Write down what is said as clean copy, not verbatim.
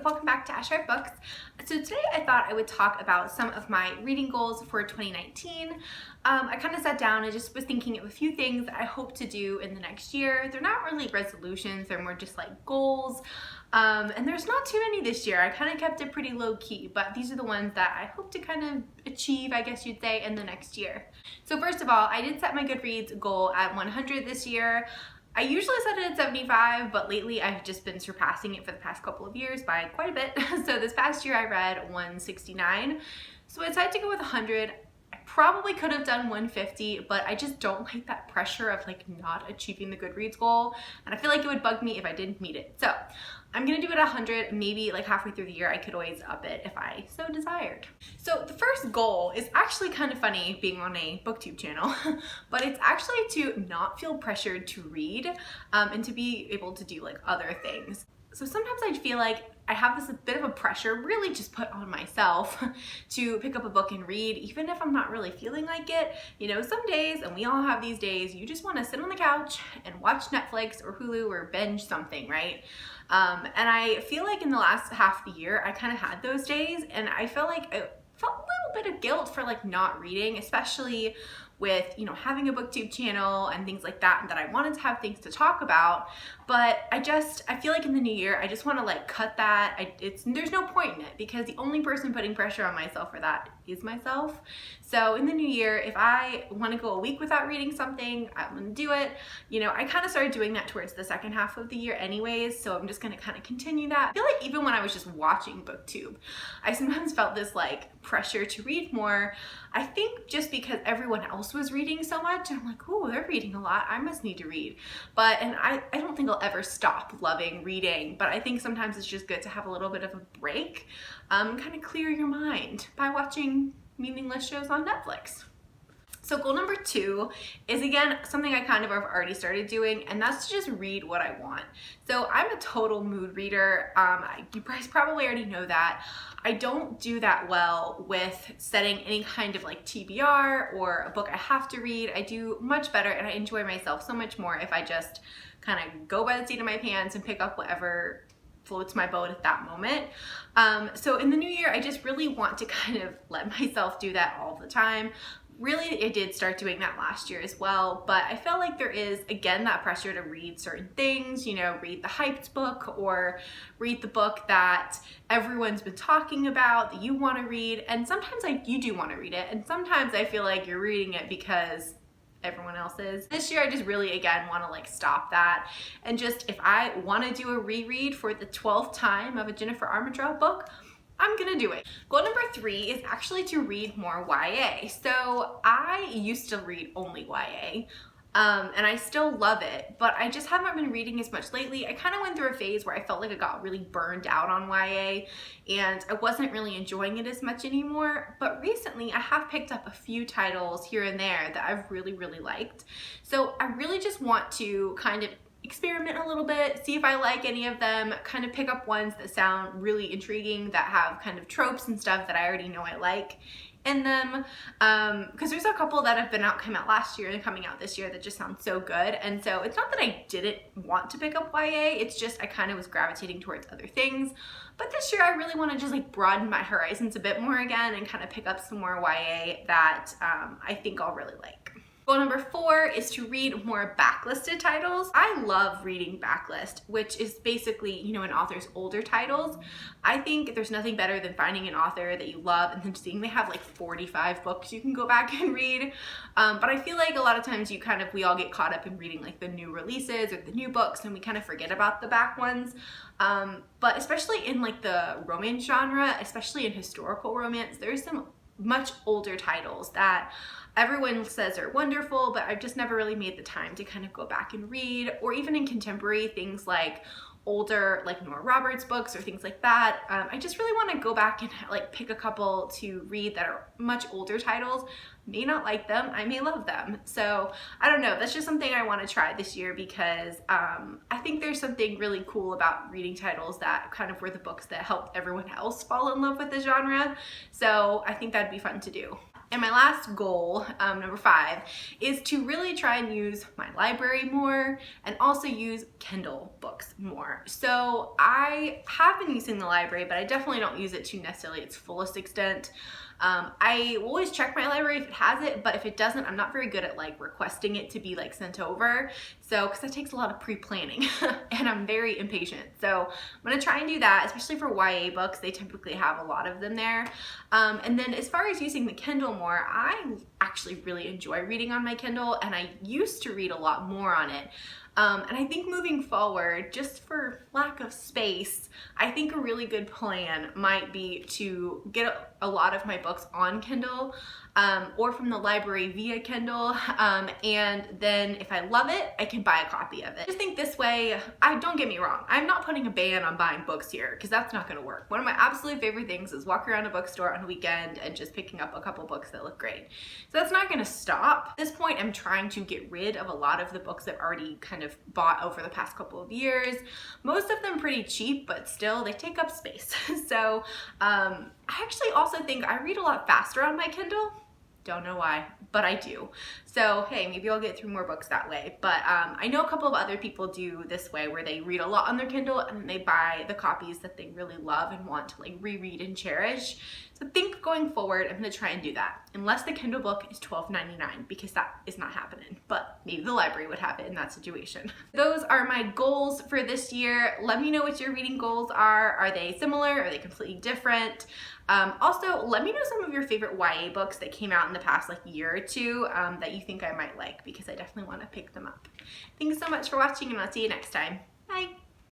welcome back to Ashheartbooks. So today I thought I would talk about some of my reading goals for 2019. I kind of sat down and just was thinking of a few things that I hope to do in the next year. They're not really resolutions, they're more just like goals. And there's not too many this year. I kind of kept it pretty low key, but these are the ones that I hope to kind of achieve, I guess you'd say, in the next year. So first of all, I did set my Goodreads goal at 100 this year. I usually set it at 75, but lately I've just been surpassing it for the past couple of years by quite a bit. So this past year I read 169. So I decided to go with 100. I probably could have done 150, but I just don't like that pressure of like not achieving the Goodreads goal. And I feel like it would bug me if I didn't meet it. So I'm gonna do it at 100, maybe like halfway through the year I could always up it if I so desired. So the first goal is actually kind of funny being on a booktube channel, but it's actually to not feel pressured to read and to be able to do like other things. So sometimes I feel like I have this bit of a pressure really just put on myself to pick up a book and read, even if I'm not really feeling like it. You know, some days, and we all have these days, you just want to sit on the couch and watch Netflix or Hulu or binge something, right? And I feel like in the last half of the year, I kind of had those days, and I felt like I felt a little bit of guilt for like not reading, especially with, you know, having a booktube channel and things like that, and that I wanted to have things to talk about. But I feel like in the new year, I just want to like cut that. There's no point in it, because the only person putting pressure on myself for that is myself. So in the new year, if I want to go a week without reading something, I'm going to do it. You know, I kind of started doing that towards the second half of the year anyways, so I'm just going to kind of continue that. I feel like even when I was just watching booktube, I sometimes felt this like pressure to read more. I think just because everyone else was reading so much, I'm like, oh, they're reading a lot, I must need to read. And I don't think I'll ever stop loving reading, but I think sometimes it's just good to have a little bit of a break, kind of clear your mind by watching meaningless shows on Netflix. So goal number 2 is, again, something I kind of have already started doing, and that's to just read what I want. So I'm a total mood reader. You guys probably already know that. I don't do that well with setting any kind of like TBR or a book I have to read. I do much better, and I enjoy myself so much more if I just kind of go by the seat of my pants and pick up whatever floats my boat at that moment. So in the new year, I just really want to kind of let myself do that all the time. Really, I did start doing that last year as well, but I felt like there is, again, that pressure to read certain things, you know, read the hyped book or read the book that everyone's been talking about, that you want to read. And sometimes you do want to read it, and sometimes I feel like you're reading it because everyone else is. This year I just really, again, want to like stop that, and just, if I want to do a reread for the 12th time of a Jennifer Armentrout book, I'm gonna do it. Goal number 3 is actually to read more YA. So I used to read only YA, and I still love it, but I just haven't been reading as much lately. I kind of went through a phase where I felt like I got really burned out on YA, and I wasn't really enjoying it as much anymore. But recently I have picked up a few titles here and there that I've really, really liked. So I really just want to kind of experiment a little bit, see if I like any of them, kind of pick up ones that sound really intriguing, that have kind of tropes and stuff that I already know I like in them, because there's a couple that have come out last year and coming out this year that just sound so good. And so it's not that I didn't want to pick up YA, it's just I kind of was gravitating towards other things. But this year I really want to just like broaden my horizons a bit more again and kind of pick up some more YA that I think I'll really like. Goal number 4 is to read more backlisted titles. I love reading backlist, which is basically, you know, an author's older titles. I think there's nothing better than finding an author that you love and then seeing they have like 45 books you can go back and read. But I feel like a lot of times we all get caught up in reading like the new releases or the new books, and we kind of forget about the back ones. But especially in like the romance genre, especially in historical romance, there's some much older titles that everyone says are wonderful, but I've just never really made the time to kind of go back and read. Or even in contemporary things like older, like Nora Roberts books or things like that. I just really want to go back and like pick a couple to read that are much older titles. May not like them, I may love them. So I don't know, that's just something I want to try this year, because I think there's something really cool about reading titles that kind of were the books that helped everyone else fall in love with the genre. So I think that'd be fun to do. And my last goal, number 5, is to really try and use my library more and also use Kindle books more. So I have been using the library, but I definitely don't use it to necessarily its fullest extent. I will always check my library if it has it, but if it doesn't, I'm not very good at like requesting it to be like sent over. So, because that takes a lot of pre-planning and I'm very impatient. So I'm gonna try and do that, especially for YA books. They typically have a lot of them there. And then as far as using the Kindle more, I actually really enjoy reading on my Kindle, and I used to read a lot more on it. And I think moving forward, just for lack of space, I think a really good plan might be to get a lot of my books on Kindle or from the library via Kindle. And then if I love it, I can buy a copy of it. I just think this way, don't get me wrong, I'm not putting a ban on buying books here because that's not gonna work. One of my absolute favorite things is walk around a bookstore on a weekend and just picking up a couple books that look great. So that's not gonna stop. At this point, I'm trying to get rid of a lot of the books I've already kind of bought over the past couple of years. Most of them pretty cheap, but still they take up space. So I actually also think I read a lot faster on my Kindle. Don't know why, but I do. So hey, maybe I'll get through more books that way. But I know a couple of other people do this way where they read a lot on their Kindle and then they buy the copies that they really love and want to like reread and cherish. So think going forward, I'm gonna try and do that. Unless the Kindle book is $12.99, because that is not happening. But maybe the library would have it in that situation. Those are my goals for this year. Let me know what your reading goals are. Are they similar? Are they completely different? Also, let me know some of your favorite YA books that came out in the past like year or two that you think I might like, because I definitely want to pick them up. Thanks so much for watching, and I'll see you next time. Bye!